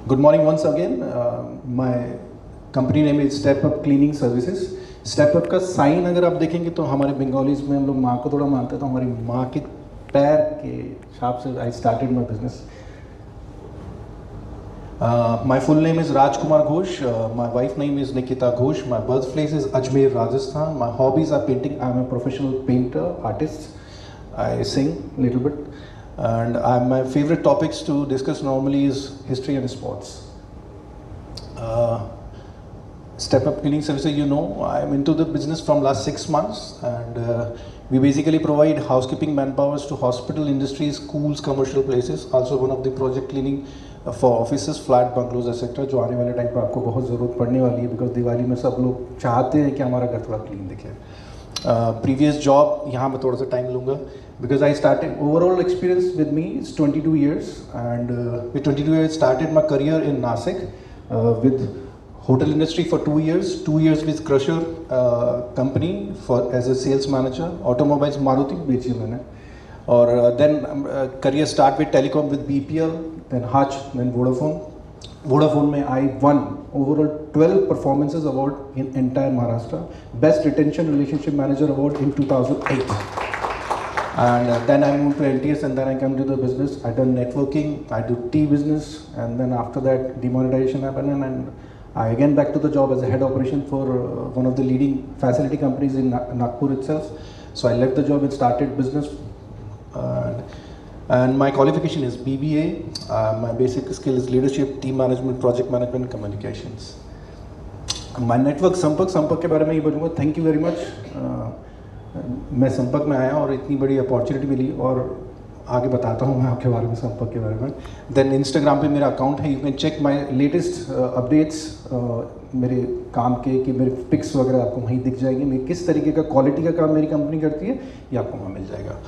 Good morning once again. My company name is Step Up Cleaning Services. Step Up का sign अगर आप देखेंगे तो हमारे बंगालीज में हम लोग माँ को थोड़ा मानते हैं, तो हमारी माँ के पैर के छाप से I started my business. My full name is Rajkumar Ghosh. My wife name is Nikita Ghosh. My birthplace is Ajmer, Rajasthan. My hobbies are painting. I am a professional painter, artist. I sing a little bit. And my favorite topics to discuss normally is history and sports. Step Up Cleaning Services, you know, I'm into the business from last 6 months, and we basically provide housekeeping manpowers to hospital, industries, schools, commercial places. Also one of the project cleaning for offices, flat bungalows, etc. जो आने वाले time पर आपको बहुत ज़रूरत पड़ने वाली है, because दिवाली में सब लोग चाहते हैं कि हमारा घर थोड़ा क्लीन दिखे. Previous job, यहाँ मैं थोड़ा सा टाइम लूँगा, because I started, overall experience with me is 22 years, and with 22 years started my career in Nasik with hotel industry for 2 years, 2 years with Crusher company for as a sales manager, automobiles Maruti बेची मैंने, और then career start with telecom with BPL, then Hutch, then Vodafone में I won overall 12 performances award in entire Maharashtra, best retention relationship manager award in 2008. And then I moved to LTS, and then I came to the business. I done networking, I do tea business, and then after that demonetization happened, and I again back to the job as a head operation for one of the leading facility companies in Nagpur itself. So I left the job and started business. And my qualification is BBA. My basic skill is leadership, team management, project management, communications. My network संपर्क के बारे में ये बोलूँगा. Thank you very much. मैं संपर्क में आया और इतनी बड़ी अपॉर्चुनिटी मिली, और आगे बताता हूँ मैं आपके बारे में, संपर्क के बारे में. देन इंस्टाग्राम पे मेरा अकाउंट है, you can check my latest updates मेरे काम के, कि मेरे पिक्स वगैरह आपको वहीं दिख जाएंगे. मेरी किस तरीके का क्वालिटी का काम मेरी कंपनी करती है ये आपको वहाँ मिल जाएगा.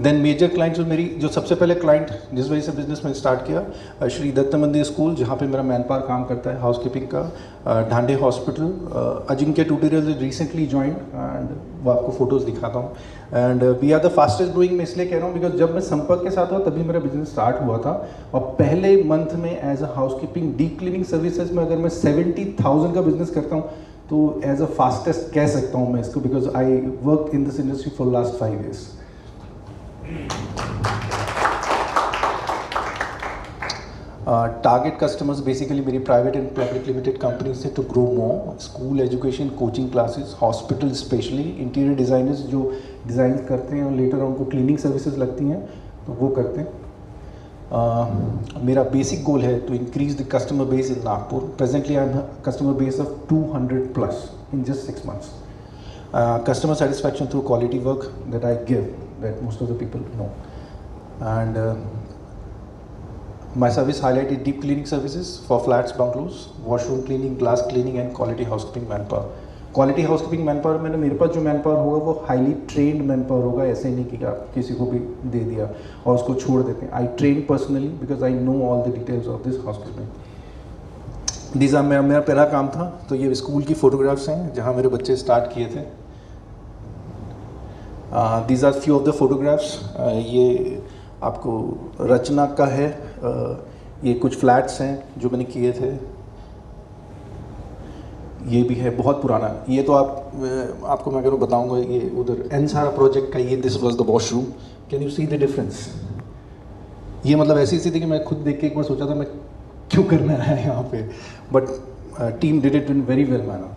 देन मेजर क्लाइंट्स मेरी, जो सबसे पहले क्लाइंट जिस वजह से बिजनेस में स्टार्ट किया, श्री दत्त मंदिर स्कूल, जहाँ पे मेरा मैन पावर काम करता है हाउसकीपिंग का, Dhande hospital, Ajinkya tutorial recently joined, and वो आपको फोटोज़ दिखाता हूँ. And we are the fastest growing. मैं इसलिए कह रहा हूँ बिकॉज जब मैं संपर्क के साथ हुआ तभी मेरा बिजनेस स्टार्ट हुआ था, और पहले मंथ में as a housekeeping deep cleaning services में अगर मैं 70,000 का बिजनेस करता हूँ तो एज अ फास्टेस्ट कह सकता हूँ मैं इसको, because I work in this industry for last 5 years. Target customers basically मेरी private and public limited companies से to grow more, school education, coaching classes, hospital especially, interior designers जो design करते हैं और later उनको cleaning services लगती हैं तो वो करते हैं. मेरा basic goal है to increase the customer base in Nagpur. Presently I have a customer base of 200 plus in just 6 months. Customer satisfaction through quality work that I give, that most of the people know. And my service highlighted deep cleaning services for flats, bungalows, washroom cleaning, glass cleaning, and quality housekeeping manpower. Quality housekeeping manpower मैंने, मेरे पास जो manpower होगा वो highly trained manpower होगा. ऐसे नहीं कि आप किसी को भी दे दिया और उसको छोड़ देते हैं. I train personally because I know all the details of this housekeeping. These are मेरा पहला काम था, तो ये स्कूल की फोटोग्राफ्स हैं जहाँ मेरे बच्चे स्टार्ट किए थे. These are few of the photographs. ये आपको रचना का है. ये कुछ फ्लैट्स हैं जो मैंने किए थे. ये भी है बहुत पुराना. ये तो आपको मैं अगर बताऊंगा, ये उधर एनसारा प्रोजेक्ट का, ये this was the washroom. Can you see the difference? ये मतलब ऐसी स्थिति कि मैं खुद देख के एक बार सोचा था मैं क्यों करना है यहाँ पे, but team did it in very well manner.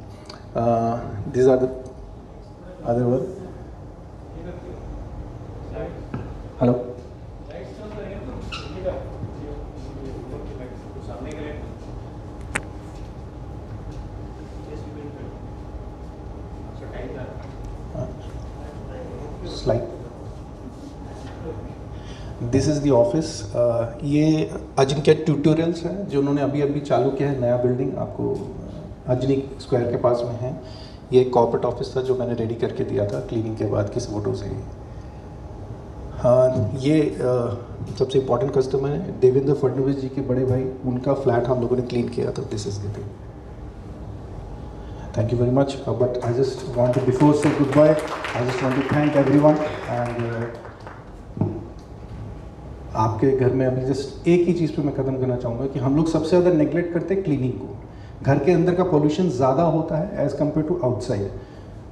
This are the other one. Hello. Slide. This is the office. ये अजिंक्य ट्यूटोरियल्स है जो उन्होंने अभी चालू किया है, नया बिल्डिंग आपको अजनी स्क्वायर के पास में है. ये एक कॉर्पोरेट ऑफिस था जो मैंने रेडी करके दिया था क्लीनिंग के बाद किस फोटो से. हाँ, ये सबसे इम्पोर्टेंट कस्टमर है देवेंद्र फडणवीस जी के बड़े भाई, उनका फ्लैट हम लोगों ने क्लीन किया था. This is the thing. Thank you very much. But I just want to, before say goodbye, I just want to thank everyone, and आपके घर में अभी जस्ट एक ही चीज़ पे मैं ख़त्म करना चाहूँगा कि हम लोग सबसे ज़्यादा नेगलेक्ट करते हैं क्लीनिंग को। घर के अंदर का पोल्यूशन ज़्यादा होता है एज़ कम्पेयर टू आउटसाइड।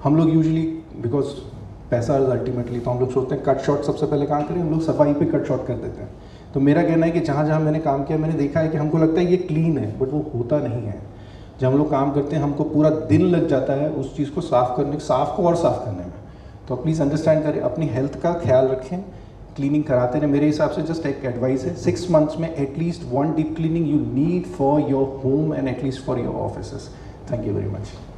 हम लोग यूजुअली बिकॉज पैसा इज अल्टीमेटली, तो हम लोग सोचते हैं कट शॉट सबसे पहले काम करें, हम लोग सफाई पे कट शॉट कर देते हैं। तो मेरा कहना है कि जहाँ जहाँ मैंने काम किया मैंने देखा है कि हमको लगता है ये क्लीन है, बट वो होता नहीं है। जब हम लोग काम करते हैं हमको पूरा दिन लग जाता है उस चीज़ को साफ़ करने, साफ़ को और साफ़ करने में। तो प्लीज़ अंडरस्टैंड करें, अपनी हेल्थ का ख्याल रखें, क्लीनिंग कराते रहे। मेरे हिसाब से जस्ट एक एडवाइस है, 6 months में at least 1 deep cleaning you need for your home and at least for your offices. Thank you very much.